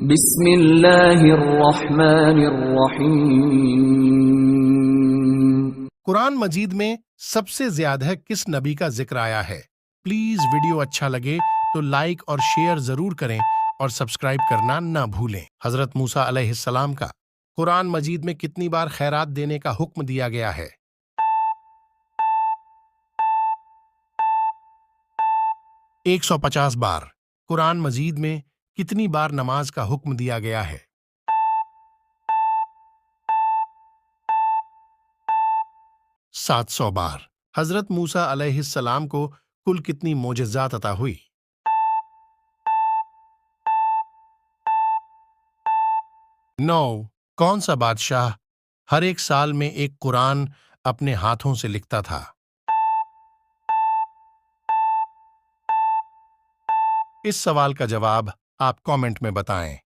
بسم اللہ الرحمن الرحیم۔ قرآن مجید میں سب سے زیادہ کس نبی کا ذکر آیا ہے؟ پلیز ویڈیو اچھا لگے تو لائک اور شیئر ضرور کریں اور سبسکرائب کرنا نہ بھولیں۔ حضرت موسیٰ علیہ السلام کا قرآن مجید میں کتنی بار خیرات دینے کا حکم دیا گیا ہے؟ 150 بار۔ قرآن مجید میں کتنی بار نماز کا حکم دیا گیا ہے؟ 700 بار۔ حضرت موسیٰ علیہ السلام کو کل کتنی معجزات عطا ہوئی؟ 9۔ کون سا بادشاہ ہر ایک سال میں ایک قرآن اپنے ہاتھوں سے لکھتا تھا؟ اس سوال کا جواب آپ کامنٹ میں بتائیں۔